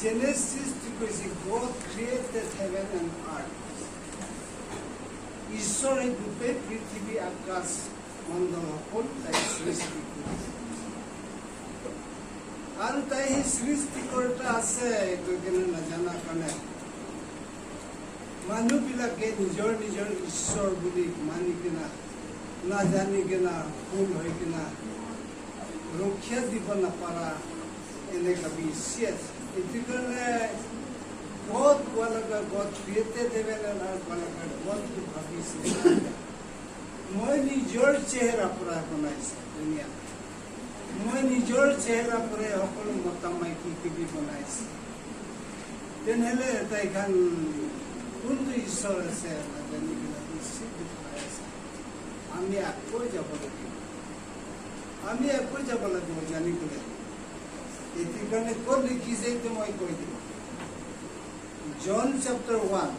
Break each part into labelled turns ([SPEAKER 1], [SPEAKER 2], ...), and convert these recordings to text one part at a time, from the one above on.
[SPEAKER 1] Genesis কৈছে God created heaven and earth. ঈশ্বৰে গোটেই পৃথিৱী আকাশ মণ্ডল সকল তাই সৃষ্টি কৰিছে আৰু তাই সেই সৃষ্টি কৰোঁতে আছে এইটো কেনে নাজানা কাৰণে মানুহবিলাকে নিজৰ নিজৰ ঈশ্বৰ বুলি মানি কিনা নাজানি কিনা ভুল হৈ কিনা ৰক্ষা দিব নাপাৰা এনেকুৱা বিশ্বাস এইটো কাৰণে God created heaven and earth God to ভাবিছে মই নিজৰ চেহেৰা পৰা বনাইছে দুনিয়া মই নিজৰ চেহেৰা পৰা সকলো মতা মাইকী কিবি বনাইছে তেনেহ'লে তাইখন কোনটো ঈশ্বৰ আছে নাজানি কিনা নিশ্চিত আছে আমি আকৌ যাব লাগিব জানিবলৈ এইটো কাৰণে ক'ত লিখিছে এইটো মই কৈ দিম John chapter 1.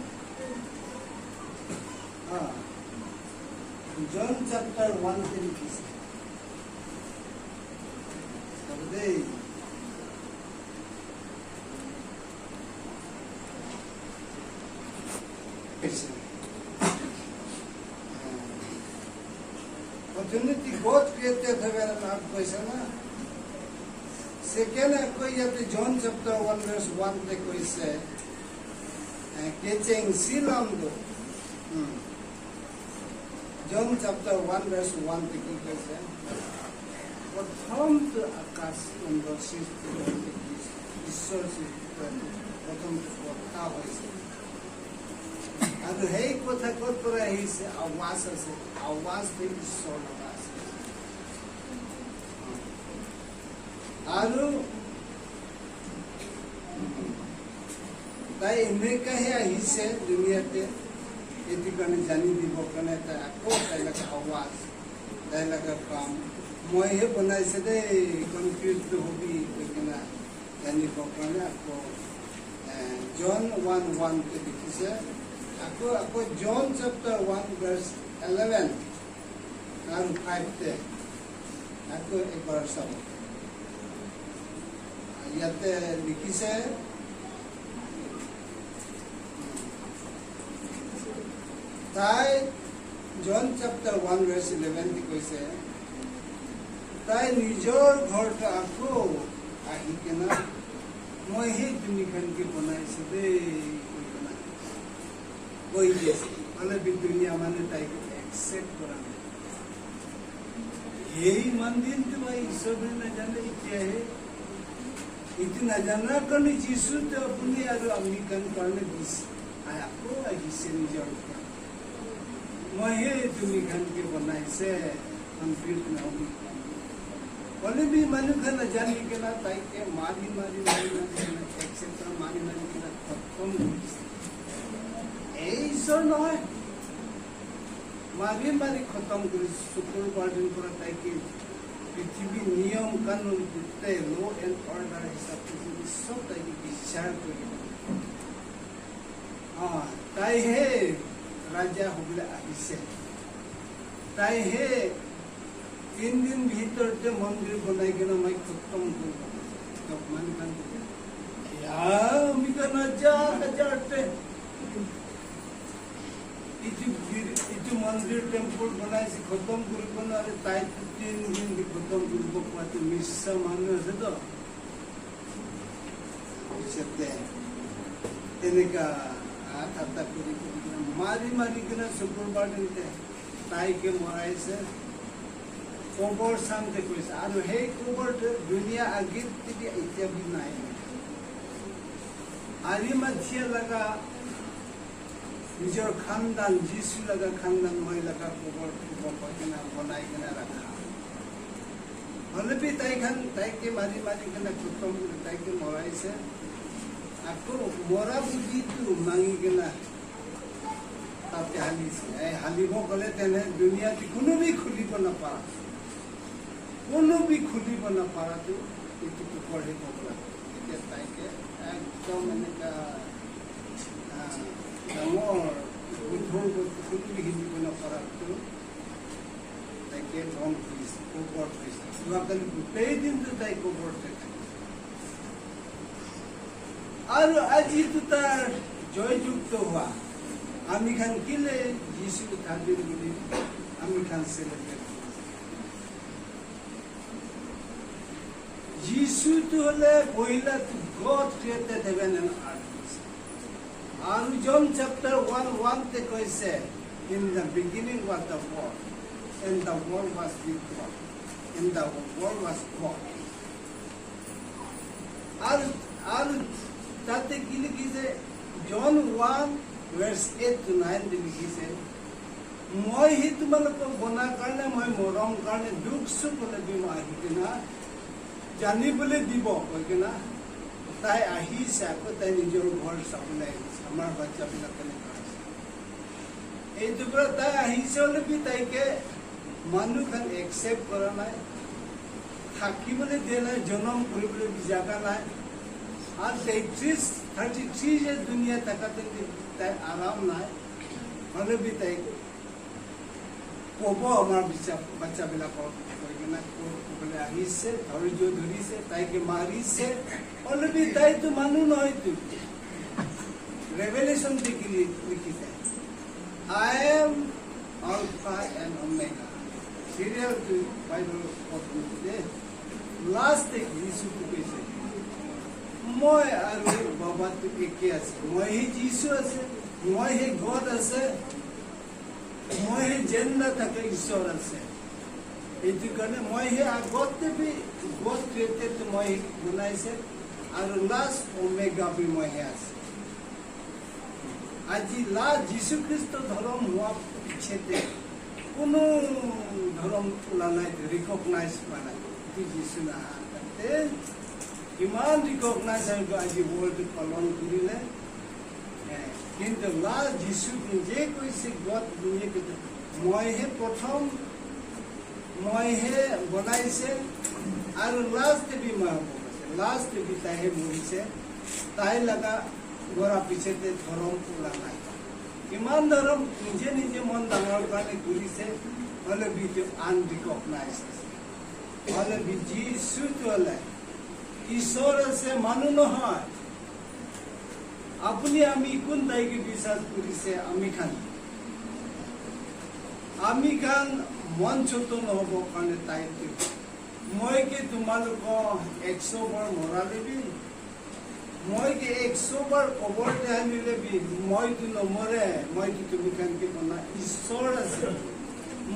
[SPEAKER 1] John chapter 1 Saturday. Opportunity God created heaven and earth question. Second, John chapter 1 verse 1 te koise. Catching Silamdo. John chapter 1 verse 1 to keep us. What from the Akas and the system is sources bottom to what how is it? And the hey Kotakopura is a was the soul of us. Aru তাই এনেকাহে আহিছে দুনিয়াতে এইটো কাৰণে জানি দিব কাৰণে তাই আকৌ তাইলৈকে আৱাজ তাইলৈকে কাম মইহে বনাইছে দেই কনফিউজটো হবি কিনা জানিব কাৰণে আকৌ জন 1:1 দেখিছে আকৌ জন চেপ্টাৰ 1 ভাৰ্চ 11 আৰু 5 আকৌ এবাৰ চাব ইয়াতে লিখিছে তাই জন চেপ্টাৰ 1 ভাৰ্চ 11 তে কৈছে তাই নিজৰ ঘৰটো আকৌ আহি কিনা মই সেই দুনিয়াখনকে বনাইছো দেই কৈ দিছে মানে দুনিয়া মানে তাইক একচেপ্ট কৰা নাই সেই মন্দিৰটো মই ঈশ্বৰে নাজানে এতিয়াহে এইটো নাজানাৰ কাৰণে যিশুতে আপুনি আৰু আমি কাৰণে দিছে আকৌ আহিছে নিজৰ মই সেই দুনিয়াখনকে বনাইছে কনফিউজ নহবি অলৰেডি মানুহখন নাজানি কিনা তাইকে মাৰি একচেপ্ট মাৰি কিনা খতম কৰিছে এই ঈশ্বৰ নহয় মাৰি খতম কৰিছে শুক্ৰবাৰ দিন পৰা তাইকে পৃথিৱীৰ নিয়ম কানুন গোটেই ল' এণ্ড অৰ্ডাৰ হিচাপে চব তাইকে বিচাৰ কৰিব তাইহে ৰাজা হ'বলৈ আহিছে তাইহে 3 দিন ভিতৰতে মন্দিৰ বনাই কিনে মই খতম কৰিব মানুহখন আমি হাজাৰতে ইটো মন্দিৰ টেম্পল বনাইছে খতম কৰিব নোৱাৰে তাই 3 দিন খতম কৰিব পোৱাটো মিছা মানুহ আছে তো পিছতে তেনেকা ঠাট্টা কৰি মাৰি কিনে শুক্ৰবাৰ দিনতে তাইকে মৰাইছে কবৰ চামতে কৈছে আৰু সেই কবৰটো দুনিয়া আগত তেতিয়া এতিয়া বি নাই আলিমাথিয়া লগা নিজৰ খানদান যিচু লগা খানদান মই লগা কবৰ কিনা বনাই কিনে ৰাখা হ'লে তাইকে মাৰি কিনে খতম তাইকে মৰাইছে আকৌ মৰা বুদ্ধিটো মাঙি কিনে তাতে হালিছে হালিব গ'লে তেনে দুনিয়াত কোনোবি খুলিব নাপাৰাটো এইটো কুকুৰহে ক'ব লাগে এতিয়া তাইকে একদম এনেকুৱা ডাঙৰ গধুৰ খুলিবি শিকিব নাপাৰাটো তাইকে ৰং কৰিছে কবৰ কৰিছে যোৱাকালি গোটেই দিনটো তাই কবৰতে থাকে আৰু আজি তাৰ জয়যুক্ত হোৱা আমি খান কিলে যিশু থাকবে বুলি আমি খান সেলিব্রেট যিশু তো হলে পহিলা God created heaven and earth. And John chapter 1 te কৈছে, in the beginning was the Word, and the Word was with God, and the Word was God. And তাতে কি লিখিছে John 1 verse 8 to 9 লিখিছে মই হি তোমালোকক বনা কাৰণে মই মৰম কাৰণে দুখ সুখ হলে দিম আহি কিনা জানিবলৈ দিব কৈ কিনা তাই আহিছে আকৌ তাই নিজৰ ঘৰ চাবলৈ আহিছে আমাৰ বাচ্চাবিলাক কেনেকুৱা আছে এইটো পৰা তাই আহিছে হ'লে তাইকে মানুহখন একচেপ্ট কৰা নাই থাকিবলৈ দিয়া নাই জনম কৰিবলৈ জাগা নাই আর 33 যে দুনিয়া থাকাতে তাই আরাম নাই হলে বি তাই কব আমার বাচ্চাবিলাকক বলে আহিছে ধৈর্য ধরিছে তাইকে মারিছে হলে বি তাই তো মানুষ নয় তো রেভেলেশন থেকে লিখিছে I am alpha and omega সিরিয়াল টু বাইবেল পড়তে লাস্ট যিশু কৈছে মই আৰু বাবাটো একে আছে মই যিশু আছে মই গড আছে মই জেন্না থাকে ঈশ্বৰ আছে এইটো কাৰণে মই আগতে বি গড ক্ৰিয়েটেড মই বনাইছে আৰু লাষ্ট ওমেগা বি মই আছে আজি যিশু খ্ৰীষ্ট ধৰ্ম হোৱা পিছতে কোনো ধৰ্ম ওলা নাই ৰিকগনাইজ কৰা নাই যিশু না ইমান ৰিকগনাইজ হৈ আজি ৱৰ্ল্ড পালন কৰিলে কিন্তু লাষ্ট যিশু নিজে কৈছে গড মইহে প্ৰথম মইহে বনাইছে আৰু লাষ্ট বি মই হ'ব লাষ্ট বি তাইহে মৰিছে তাই লগা গৰা পিছতে ধৰ্ম ওলা নাই ইমান ধৰ্ম নিজে নিজে মন ডাঙৰ কাৰণে কৰিছে হ'লে বি আনৰিকগনাইজ আছে হ'লে বি যিশুটো হ'লে ঈশ্বৰ আছে মানুহ নহয় আপুনি আমি কোন তাইকে বিশ্বাস কৰিছে আমি খান মন চত নহব কাৰণে তাইকে মই কি তোমালোকক 100 বাৰ মৰালেবি মই কি 100 বাৰ কবৰতে আনিলেবি মইতো নমৰে মইতো তুমি খানকে বনা ঈশ্বৰ আছে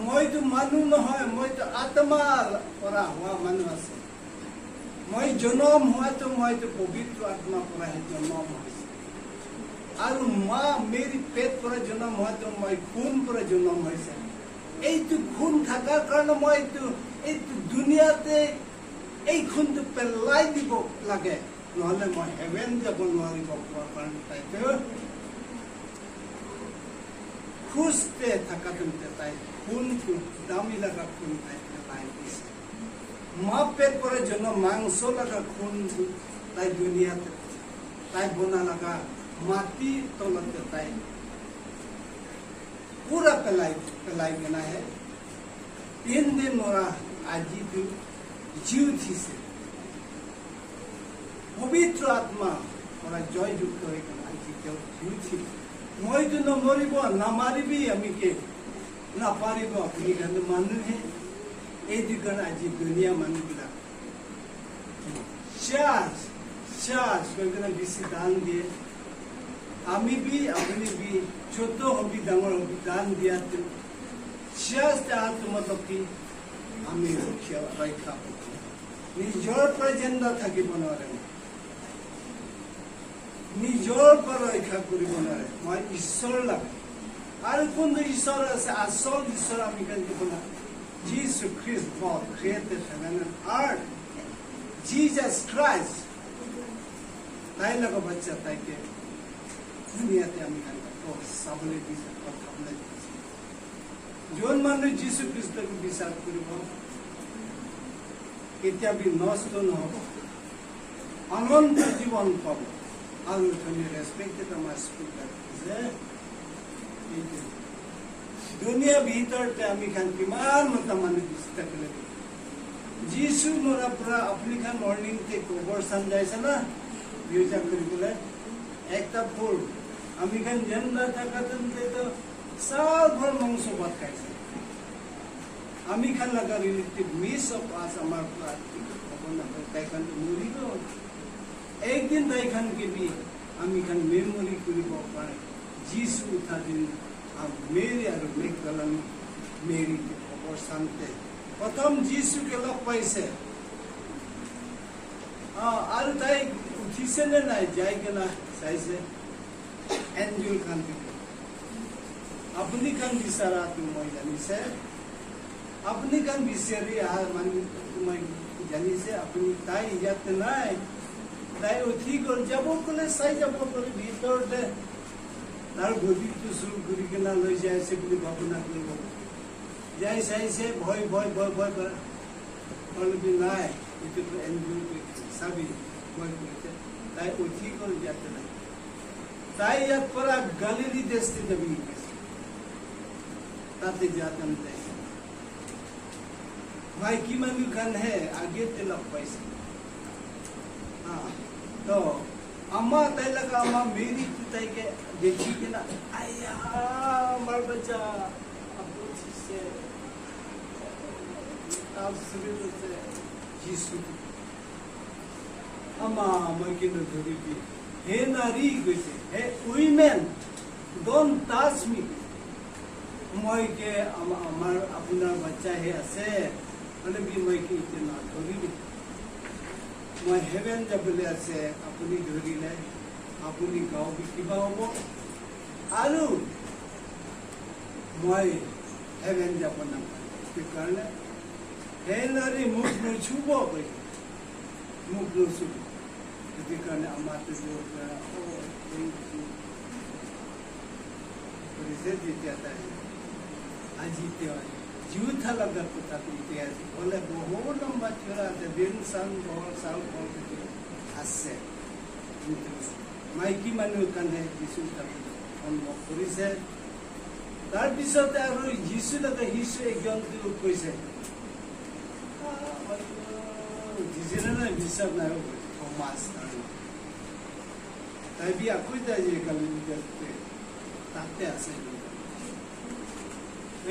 [SPEAKER 1] মইতো মানুহ নহয় মইতো আত্মাৰ পৰা হোৱা মানুহ আছে মই জনম হোৱাটো মইতো পবিত্ৰ আত্মাৰ পৰাহে জন্ম হৈছে আৰু মা মেৰি পেট পৰা জন্ম হোৱাটো মই খুন পৰা জন্ম হৈছে এইটো খুন থকাৰ কাৰণে মইতো এইটো দুনিয়াতে এই খুনটো পেলাই দিব লাগে নহ'লে মই হেভেন যাব নোৱাৰিব পোৱাৰ কাৰণে তাইতো খুজতে থকাটো তাই খুনটো দামী লগা খুন তাই পেলাই দিছে মা পেট পরে জন্য মাংস লাগা খুন তাই দুনিয়াতে তাই বোনা লাগা মাটি তলতে তাই পুরা পেলাই গেনা হে 3 দিন ওরা আজি জিউ থিছে পবিত্র আত্মা ওরা জয়যুক্ত হয়ে গেল আজি কেউ জিউ থি মই তো নমরিব না মারিবি আমি কে না পারিব আপনি কিন্তু মানুহে এই দিকে আজি দুনিয়া মানুহবিলাক চার্জ করে বেশি দান দিয়ে আমি বি আপনি বি ছোট হবি ডাঙর হবি দান দিয়াতে চার্জ মতলব কি আমি রক্ষা নিজৰ পৰা জিন্দা থাকিব নোৱাৰে নিজৰ পৰা ৰক্ষা কৰিব নোৱাৰে মই ঈশ্বৰ লাগে আৰু কোন ঈশ্বৰ আছে আচল ঈশ্বৰ আমি কেনেকৈ বনা Jesus Christ, God created heaven and earth. Jesus Christ. তাই লগা বাচ্চা তাইকে দুনিয়াতে আমি চাবলৈ দিছে খাবলৈ দিছে যোন মানুহ যীশু খ্ৰীষ্টকে বিশ্বাস কৰিব কেতিয়াবি নষ্ট নহ'ব অনন্ত জীৱন পাব আৰু ধনী ৰেচপেক্টেড আমাৰ স্পিকাৰ যে দুনিয়া ভিতৰতে আমি খান কিমান মতা মানুহ বিশ্বাস কৰিলে যিশু মৰা পৰা আপুনি খান মৰ্নিং তে কবৰস্থান যাইছে না বিবেচনা কৰিবলৈ একটা ফুল আমি খান জেন্দা থাকাতেন তো সাল ভর মাংস ভাত খাইছে আমি খান লাগা রিলেটিভ মিস অফ আস আমার খবর না তাই খান মরি গো একদিন তাই খান কে বি আমি খান মেমোরি কৰিব পাৰে যিছু উঠা দিন মেৰি আৰু মেঘালন মেৰি খবৰ শান্তে প্ৰথম যিছুকে লগ পাইছে আৰু তাই উঠিছে নে নাই যাই কেনা চাইছে এঞ্জেল খান আপুনি খান বিচাৰাটো মই জানিছে আপুনি খান বিচাৰি মই জানিছে আপুনি তাই ইয়াতে নাই তাই উঠি গ'ল যাব ক'লে চাই যাব ক'লে ভিতৰতে তাৰ গদিটো চুৰ কৰি কেনা লৈ যাইছে বুলি ভাৱনা কৰিব যাই চাইছে ভয় ভয় ভয় ভয় কৰে নাই এইটোতো এঞ্জেল চাবি ভয় কৰিছে তাই উঠি গ'ল ইয়াতে নাই তাই ইয়াত পৰা গালিলি দেশতে যাবি তাতে যাতেন তাই মাইকী মানুহ খান হে আগেতে লগ পাইছে তো আমার তাই লাগা আমার মেরি তাই के देखी के ना आया हमार बच्चा अब से अब शरीर से जीसु अम्मा मैं के न धरी की हे नारी गइसे हे women don't touch me मैं के আমার আপনার বাচ্চা হে আছে মানে কি मैं के इतना धरी मैं हेवेन যাবলৈ আছে আপুনি ধৰিলে আপুনি গাঁও কিবা হ'ব আৰু মই হেভেন যাব নাপায় কাৰণে হেনাৰি মুখ নুচুব কৈছে মুখ নুচুব সেইটো কাৰণে আমাৰ কৰিছে যেতিয়া তাই আজি তেওঁ जीवथा लगा कुता इतिहास बोले बहुत लंबा चौड़ा है दिन सान बहुत साल আছে মাইকী মানুহ কাৰণে যিছু অনুভৱ কৰিছে তাৰপিছতে আৰু যিছু লগে যিছু একজনটো কৈছে যিজনে নাই বিশ্বাস নাই থমাস তাই বিয়া কৈ যায় যে কালি তাতে আছে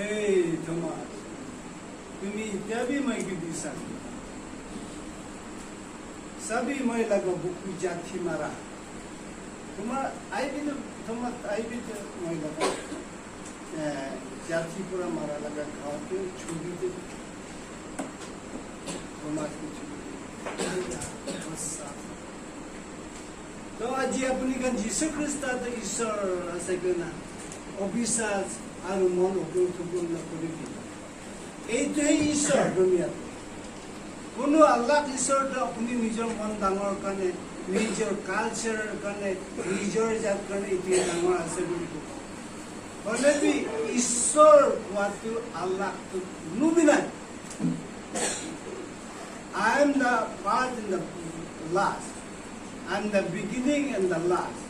[SPEAKER 1] এই থমাস তুমি এতিয়া भी मैं की दिशा सभी महिला को बुकु जाति मारा तुम्हारा आई भी तो महिला का जाति पूरा मारा लगा खाओ तो छुरी तो समाज को तो आज अपनी का जीसु ख्रिस्ट तो ईश्वर ऐसे करना अविश्वास और मन उपयोग न करेगी এইটোহে ঈশ্বৰ দুনিয়াত কোনো আল্লাহ ঈশ্বৰটো আপুনি নিজৰ মন ডাঙৰ কাৰণে নিজৰ কালচাৰৰ কাৰণে নিজৰ জাত কাৰণে এইটোৱে ডাঙৰ আছে বুলি ক'ব হ'লেবি ঈশ্বৰ হোৱাটো আল্লাহটো নুবিনাই I am the part in the last I am the beginning and the last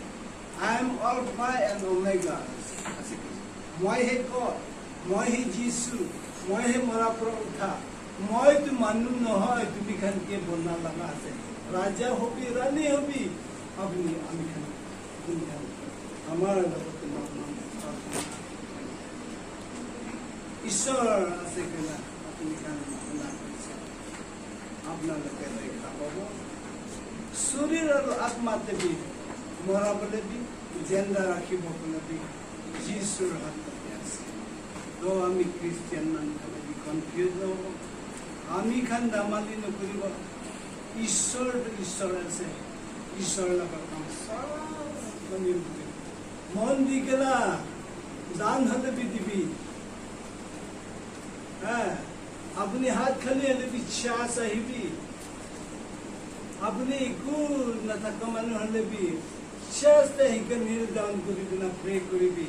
[SPEAKER 1] I am Alpha and Omega মই হে God মই হে যীশু মই হে মৰা পৰা উঠা মই তো মানুহ নহয় তুমি খান কে বনা লগা আছে ৰাজা হবি ৰাণী হবি আপুনি আমি খান আমাৰ ঈশ্বৰ আছে কেনা আপুনি খান আপোনালোকে দেখা পাব শৰীৰ আৰু আত্মাতে বি মৰাবলৈ বি জিন্দা ৰাখিবলৈ বি যীশুৰ হাতত तो आम्ही ख्रिस्टियन मानकाला कन्फ्यूज নহব আমি খান দামালি নকৰিব ঈশ্বৰ আছে ঈশ্বৰ লগত কাম সব মন দি কেলা দান হলে দিবি হ্যাঁ আপনি হাত খালি হলে বিশ্বাস আহিবি আপনি একো নাথাকা মানুহ হলে বি বিশ্বাস আহিকে নীল দান কৰিবি না প্ৰে কৰিবি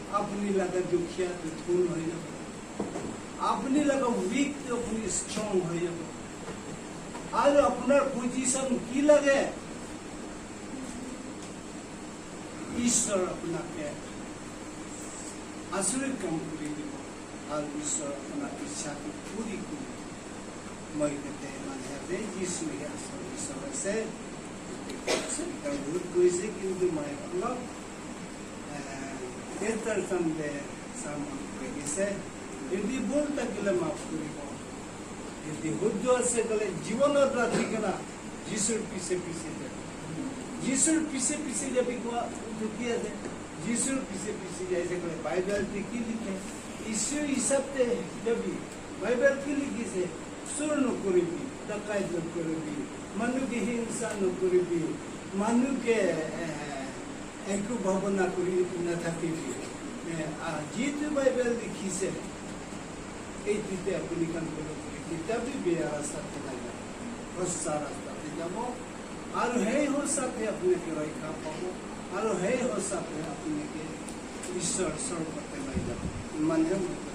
[SPEAKER 1] अपनी लगा दुखिया तो फूल हो जाए अपनी लगा वीक तो अपनी स्ट्रॉन्ग हो जाए आज अपना पोजीशन की लगे ईश्वर अपना के आश्रय कम करी दे और ईश्वर अपना इच्छा की पूरी करी मैं कहते हैं मान है यीशु है ईश्वर से বহুত গৈছে কিন্তু মই অলপ বেটাৰ চামডে চামন লাগিছে যদি ভুল থাকিলে মাফ কৰিব যদি শুদ্ধ আছে গ'লে জীৱনত ৰাতি কেনা যিশুৰ পিছে পিছে যাবি যিশুৰ পিছে পিছে যাবি কোৱা কি আছে যিশুৰ পিছে পিছে যাইছে গ'লে বাইবেলতে কি লিখে ঈশ্বৰ হিচাপতে যাবি বাইবেল কি লিখিছে চুৰ নকৰিবি ডাকাইত নকৰিবি মানুহকে হিংসা নকৰিবি মানুহকে একো ভাৱনা কৰি নাথাকিবি যিটো বাইবেল লিখিছে এইটোতে আপুনি কাম কৰিব কেতিয়াবি বেয়া ৰাস্তাতে নাযাব সঁচা ৰাস্তাতে যাব আৰু সেই সঁচাতে আপোনাকে ৰক্ষা পাব আৰু সেই সঁচাতে আপোনাকে ঈশ্বৰ স্বৰ্গতে লৈ যাব ইমানহে